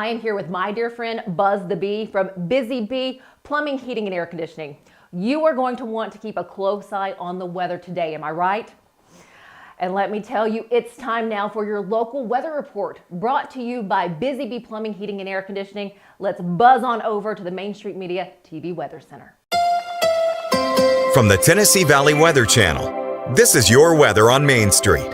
I am here with my dear friend Buzz the Bee from Busy Bee Plumbing, Heating, and Air Conditioning. You are going to want to keep a close eye on the weather today, am I right? And let me tell you, it's time now for your local weather report, brought to you by Busy Bee Plumbing, Heating, and Air Conditioning. Let's buzz on over to the Main Street Media TV Weather Center. From the Tennessee Valley Weather Channel, this is your weather on Main Street.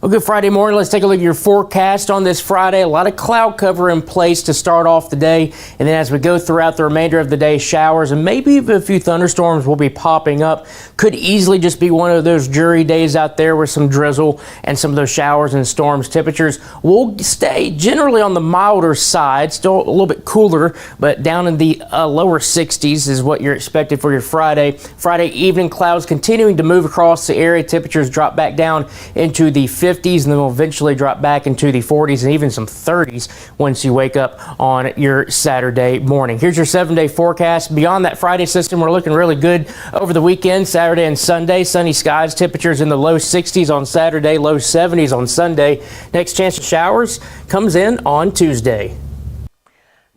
Well, good Friday morning. Let's take a look at your forecast on this Friday. A lot of cloud cover in place to start off the day. And then as we go throughout the remainder of the day, showers and maybe even a few thunderstorms will be popping up. Could easily just be one of those dreary days out there with some drizzle and some of those showers and storms. Temperatures will stay generally on the milder side, still a little bit cooler, but down in the lower 60s is what you're expected for your Friday. Friday evening, clouds continuing to move across the area. Temperatures drop back down into the 50s and then will eventually drop back into the 40s and even some 30s once you wake up on your Saturday morning. Here's your 7-day forecast. Beyond that Friday system, we're looking really good over the weekend, Saturday and Sunday. Sunny skies, temperatures in the low 60s on Saturday, low 70s on Sunday. Next chance of showers comes in on Tuesday.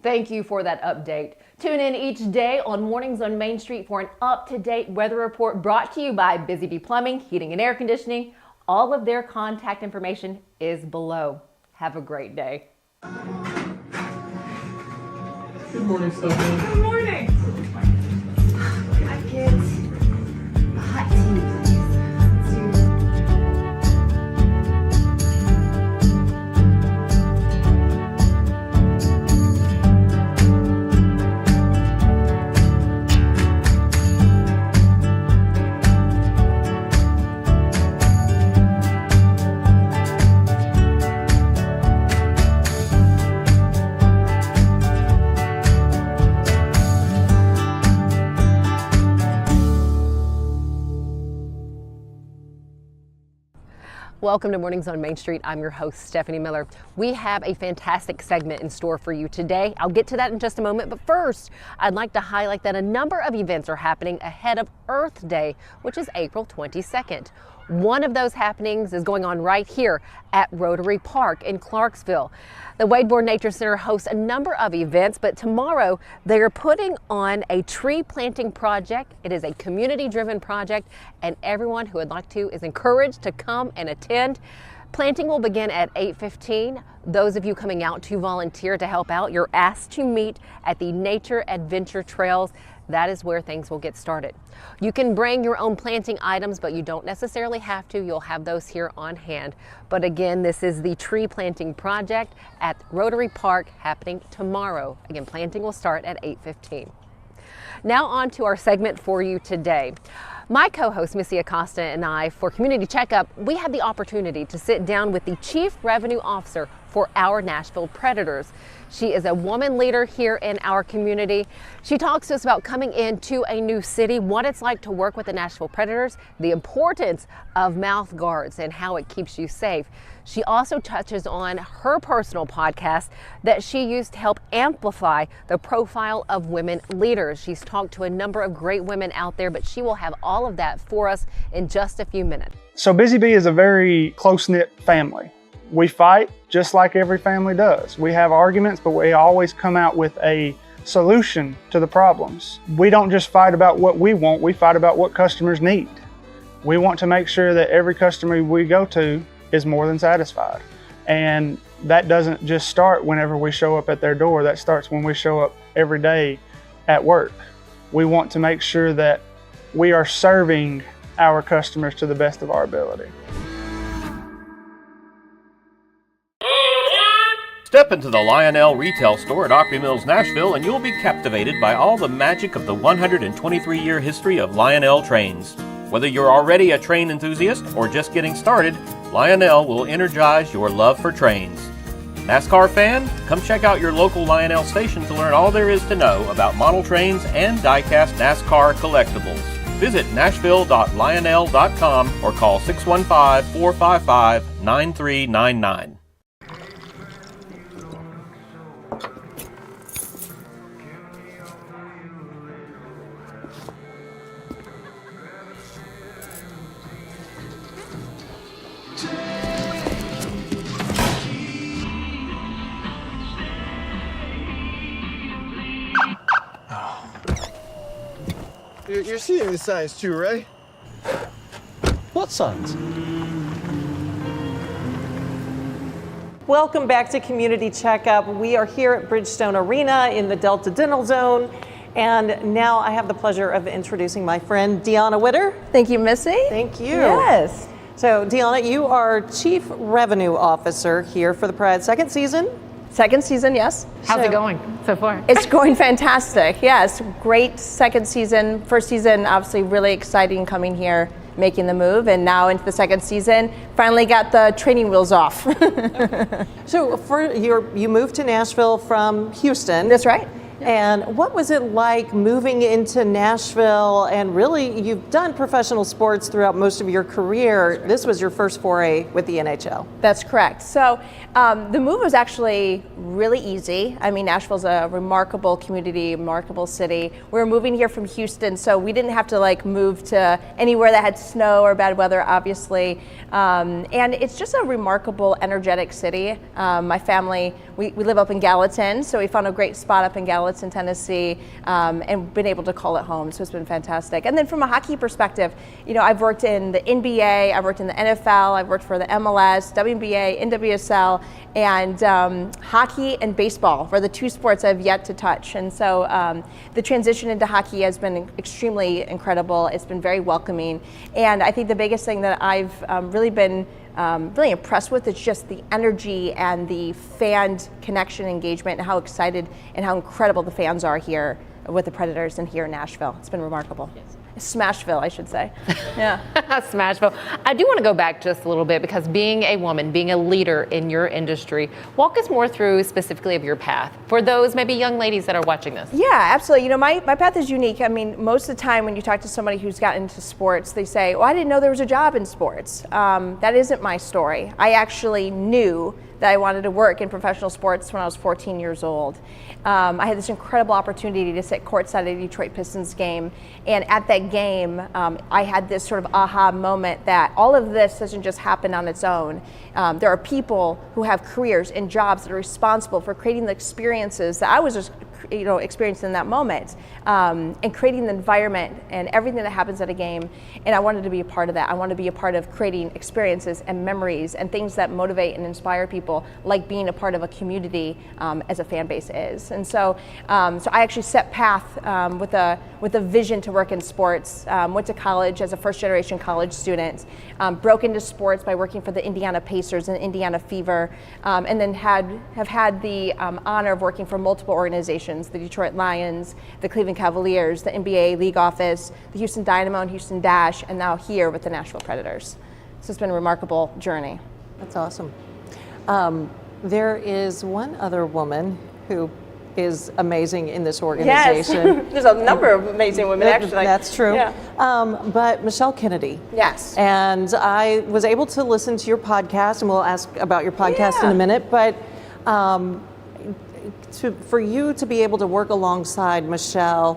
Thank you for that update. Tune in each day on Mornings on Main Street for an up-to-date weather report brought to you by Busy Bee Plumbing, Heating, and Air Conditioning. All of their contact information is below. Have a great day. Good morning, Stefanie. Good morning. Hi, kids. Hot tea. Welcome to Mornings on Main Street. I'm your host, Stefanie Miller. We have a fantastic segment in store for you today. I'll get to that in just a moment, but first, I'd like to highlight that a number of events are happening ahead of Earth Day, which is April 22nd. One of those happenings is going on right here at Rotary Park in Clarksville. The Wadebourne Nature Center hosts a number of events, but tomorrow they are putting on a tree planting project. It is a community-driven project, and everyone who would like to is encouraged to come and attend. Planting will begin at 8:15. Those of you coming out to volunteer to help out, you're asked to meet at the Nature Adventure Trails. That is where things will get started. You can bring your own planting items, but you don't necessarily have to. You'll have those here on hand. But again, this is the tree planting project at Rotary Park happening tomorrow. Again, planting will start at 8:15. Now on to our segment for you today. My co-host Missy Acosta and I, for Community Checkup, we had the opportunity to sit down with the Chief Revenue Officer for our Nashville Predators. She is a woman leader here in our community. She talks to us about coming into a new city, what it's like to work with the Nashville Predators, the importance of mouth guards and how it keeps you safe. She also touches on her personal podcast that she used to help amplify the profile of women leaders. She's talked to a number of great women out there, but she will have all of that for us in just a few minutes. So Busy Bee is a very close-knit family. We fight just like every family does. We have arguments, but we always come out with a solution to the problems. We don't just fight about what we want, we fight about what customers need. We want to make sure that every customer we go to is more than satisfied. And that doesn't just start whenever we show up at their door, that starts when we show up every day at work. We want to make sure that we are serving our customers to the best of our ability. Step into the Lionel retail store at Opry Mills, Nashville, and you'll be captivated by all the magic of the 123-year history of Lionel trains. Whether you're already a train enthusiast or just getting started, Lionel will energize your love for trains. NASCAR fan? Come check out your local Lionel station to learn all there is to know about model trains and die-cast NASCAR collectibles. Visit nashville.lionel.com or call 615-455-9399. Take You're seeing the signs too, right? What signs? Welcome back to Community Checkup. We are here at Bridgestone Arena in the Delta Dental Zone. And now I have the pleasure of introducing my friend Dionna Widder. Thank you, Missy. Thank you. Yes. So Dionna, you are Chief Revenue Officer here for the Pride second season. Second season, yes. How's it going so far? It's going fantastic. Yes, great second season. First season, obviously really exciting coming here, making the move, and now into the second season, finally got the training wheels off. So you moved to Nashville from Houston. That's right. And what was it like moving into Nashville? And really, you've done professional sports throughout most of your career. This was your first foray with the NHL. That's correct. So the move was actually really easy. I mean, Nashville's a remarkable community, remarkable city. We were moving here from Houston, so we didn't have to like move to anywhere that had snow or bad weather, obviously. And it's just a remarkable, energetic city. My family, we live up in Gallatin, so we found a great spot up in Gallatin, Tennessee, and been able to call it home. So it's been fantastic. And then from a hockey perspective, you know, I've worked in the NBA, I've worked in the NFL, I've worked for the MLS, WNBA, NWSL, and hockey and baseball were the two sports I've yet to touch. And so the transition into hockey has been extremely incredible. It's been very welcoming. And I think the biggest thing that I've really been really impressed with is just the energy and the fan connection engagement and how excited and how incredible the fans are here with the Predators and here in Nashville. It's been remarkable. Yes. Smashville, I should say. Yeah. Smashville. I do want to go back just a little bit because being a woman, being a leader in your industry, walk us more through specifically of your path for those maybe young ladies that are watching this. Yeah, absolutely. You know, my path is unique. I mean, most of the time when you talk to somebody who's gotten into sports, they say, well, I didn't know there was a job in sports. That isn't my story. I actually knew that I wanted to work in professional sports when I was 14 years old. I had this incredible opportunity to sit courtside at a Detroit Pistons game, and at that game, I had this sort of aha moment that all of this doesn't just happen on its own. There are people who have careers and jobs that are responsible for creating the experiences that I was just experiencing in that moment, and creating the environment and everything that happens at a game. And I wanted to be a part of that. I wanted to be a part of creating experiences and memories and things that motivate and inspire people, like being a part of a community as a fan base is. And so I actually set path with a vision to work in sports. Went to college as a first generation college student, broke into sports by working for the Indiana Pacers and Indiana Fever, and then have had the honor of working for multiple organizations: the Detroit Lions, the Cleveland Cavaliers, the NBA League Office, the Houston Dynamo and Houston Dash, and now here with the Nashville Predators. So it's been a remarkable journey. That's awesome. There is one other woman who is amazing in this organization. Yes. There's a number of amazing women, actually. That's true. Yeah. But Michelle Kennedy. Yes. And I was able to listen to your podcast, and we'll ask about your podcast in a minute, but for you to be able to work alongside Michelle,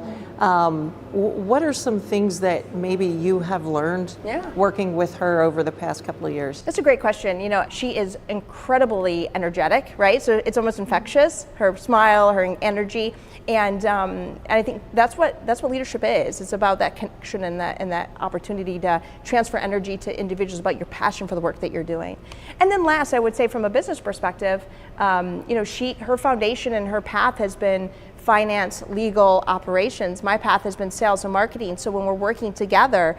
what are some things that maybe you have learned working with her over the past couple of years? That's a great question. You know, she is incredibly energetic, right? So it's almost infectious, her smile, her energy. And I think that's what leadership is. It's about that connection and that opportunity to transfer energy to individuals, about your passion for the work that you're doing. And then last, I would say from a business perspective, her foundation and her path has been finance, legal, operations. My path has been sales and marketing. So when we're working together,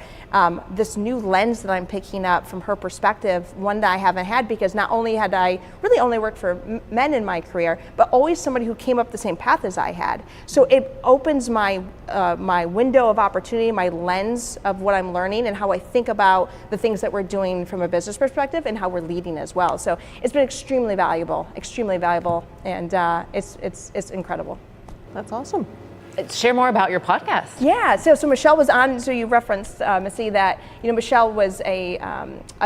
this new lens that I'm picking up from her perspective, one that I haven't had, because not only had I really only worked for men in my career, but always somebody who came up the same path as I had. So it opens my my window of opportunity, my lens of what I'm learning and how I think about the things that we're doing from a business perspective and how we're leading as well. So it's been extremely valuable, and it's incredible. That's awesome. Share more about your podcast. Yeah, so Michelle was on, so you referenced, Missy, that Michelle was a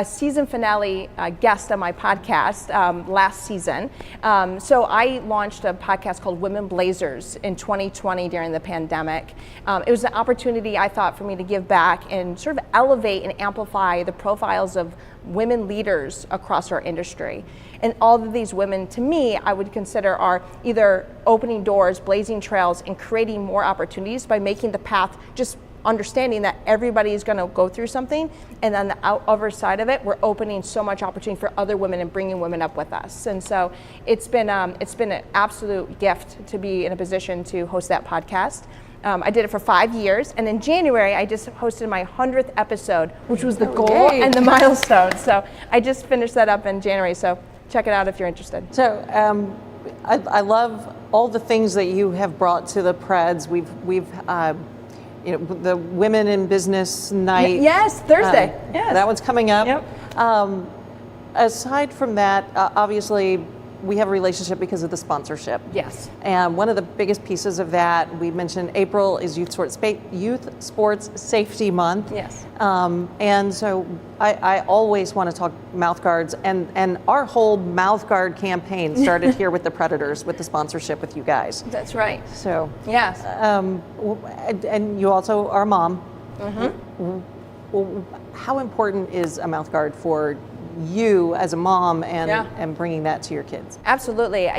season finale guest on my podcast last season. So I launched a podcast called Women Blazers in 2020 during the pandemic. It was an opportunity, I thought, for me to give back and sort of elevate and amplify the profiles of women leaders across our industry. And all of these women, to me, I would consider are either opening doors, blazing trails, and creating more opportunities by making the path just understanding that everybody is going to go through something, and on the other side of it, we're opening so much opportunity for other women and bringing women up with us. And so it's been an absolute gift to be in a position to host that podcast. I did it for 5 years, and in January I just hosted my 100th episode, which was the goal and the milestone. So I just finished that up in January. So check it out if you're interested. So I love all the things that you have brought to the Preds. We've the Women in Business Night. Yes, Thursday. Yes. That one's coming up. Yep. Aside from that, obviously, we have a relationship because of the sponsorship. Yes. And one of the biggest pieces of that, we mentioned April is Youth Sports Safety Month. Yes. And so I always want to talk mouthguards, and our whole mouthguard campaign started here with the Predators, with the sponsorship with you guys. That's right. So yes. And you also are a mom. How important is a mouthguard for you as a mom and bringing that to your kids? Absolutely.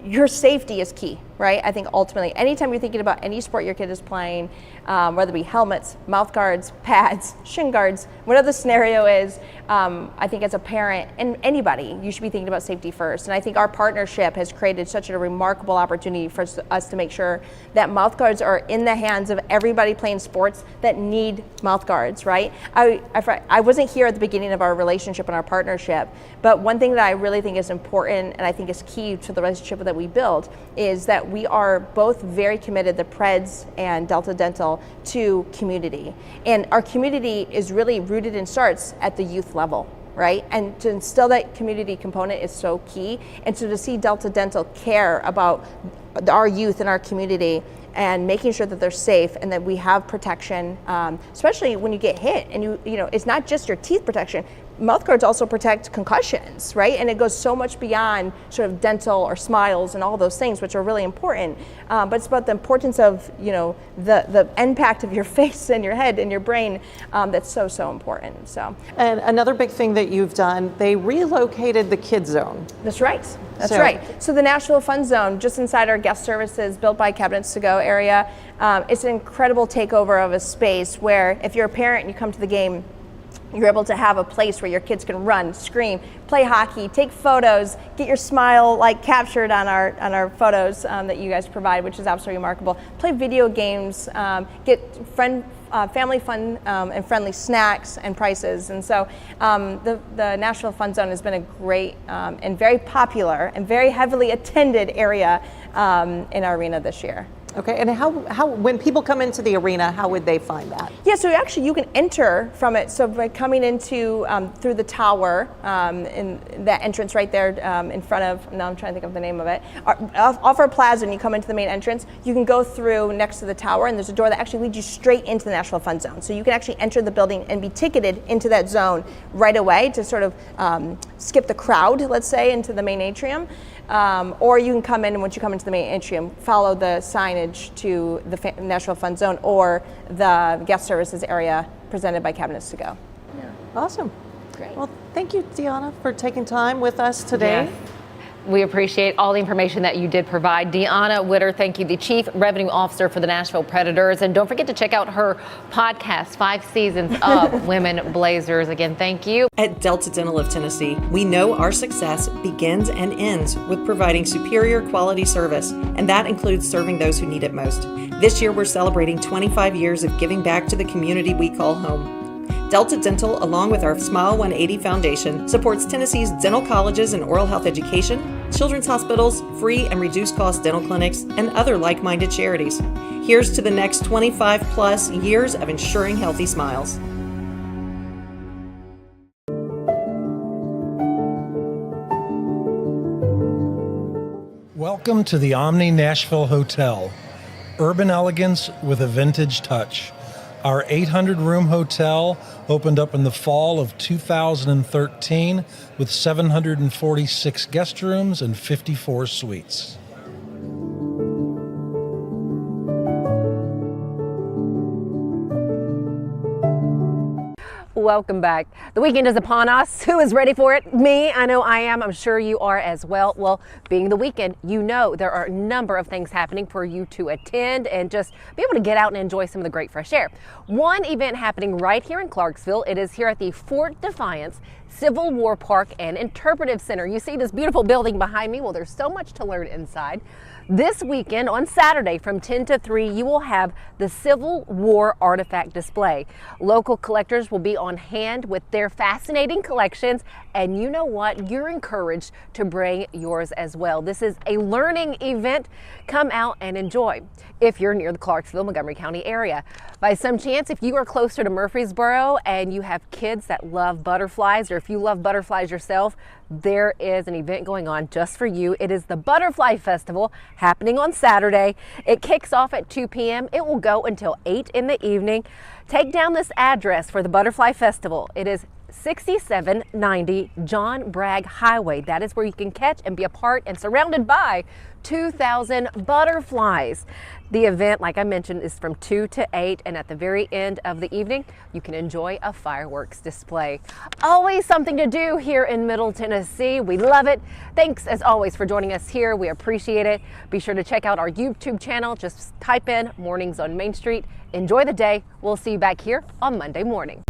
Your safety is key, right? I think ultimately, anytime you're thinking about any sport your kid is playing, whether it be helmets, mouth guards, pads, shin guards, whatever the scenario is, I think as a parent and anybody, you should be thinking about safety first. And I think our partnership has created such a remarkable opportunity for us to make sure that mouth guards are in the hands of everybody playing sports that need mouth guards, right? I wasn't here at the beginning of our relationship and our partnership, but one thing that I really think is important and I think is key to the relationship that we build is that we are both very committed, the Preds and Delta Dental, to community. And our community is really rooted and starts at the youth level, right? And to instill that community component is so key. And so to see Delta Dental care about our youth and our community and making sure that they're safe and that we have protection, especially when you get hit. And you know, it's not just your teeth protection. Mouth guards also protect concussions, right? And it goes so much beyond sort of dental or smiles and all those things, which are really important. But it's about the importance of, you know, the impact of your face and your head and your brain that's so important. So. And another big thing that you've done, they relocated the kids zone. That's right. That's right. So the Nashville Fun Zone, just inside our guest services, built by Cabinets to Go area, it's an incredible takeover of a space where if you're a parent and you come to the game, you're able to have a place where your kids can run, scream, play hockey, take photos, get your smile like captured on our photos that you guys provide, which is absolutely remarkable. Play video games, get family fun and friendly snacks and prices. And so the Nashville Fun Zone has been a great and very popular and very heavily attended area in our arena this year. Okay, and how when people come into the arena, how would they find that? Yeah, so actually you can enter from it. So by coming into through the tower, in that entrance right there in front of, now I'm trying to think of the name of it, off our plaza, and you come into the main entrance, you can go through next to the tower, and there's a door that actually leads you straight into the Nashville Fun Zone. So you can actually enter the building and be ticketed into that zone right away to sort of skip the crowd, let's say, into the main atrium. Or you can come in, and once you come into the main atrium, follow the signage to the Nashville Fun Zone or the guest services area presented by Cabinets to Go. Yeah. Awesome. Great. Well, thank you, Dionna, for taking time with us today. Yes. We appreciate all the information that you did provide. Dionna Widder, thank you, the Chief Revenue Officer for the Nashville Predators. And don't forget to check out her podcast, 5 Seasons of Women Blazers. Again, thank you. At Delta Dental of Tennessee, we know our success begins and ends with providing superior quality service, and that includes serving those who need it most. This year, we're celebrating 25 years of giving back to the community we call home. Delta Dental, along with our Smile 180 Foundation, supports Tennessee's dental colleges and oral health education, children's hospitals, free and reduced cost dental clinics, and other like-minded charities. Here's to the next 25 plus years of ensuring healthy smiles. Welcome to the Omni Nashville Hotel. Urban elegance with a vintage touch. Our 800-room hotel opened up in the fall of 2013 with 746 guest rooms and 54 suites. Welcome back. The weekend is upon us. Who is ready for it? Me, I know I am. I'm sure you are as well. Well, being the weekend, you know there are a number of things happening for you to attend and just be able to get out and enjoy some of the great fresh air. One event happening right here in Clarksville. It is here at the Fort Defiance Civil War Park and Interpretive Center. You see this beautiful building behind me? Well, there's so much to learn inside. This weekend on Saturday from 10 to 3, you will have the Civil War artifact display. Local collectors will be on hand with their fascinating collections, and you know what? You're encouraged to bring yours as well. This is a learning event. Come out and enjoy if you're near the Clarksville, Montgomery County area. By some chance, if you are closer to Murfreesboro and you have kids that love butterflies, or if you love butterflies yourself, there is an event going on just for you. It is the Butterfly Festival happening on Saturday. It kicks off at 2 p.m. It will go until 8 in the evening. Take down this address for the Butterfly Festival. It is 6790 John Bragg Highway. That is where you can catch and be a part and surrounded by 2,000 butterflies. The event, like I mentioned, is from 2 to 8, and at the very end of the evening, you can enjoy a fireworks display. Always something to do here in Middle Tennessee. We love it. Thanks, as always, for joining us here. We appreciate it. Be sure to check out our YouTube channel. Just type in Mornings on Main Street. Enjoy the day. We'll see you back here on Monday morning.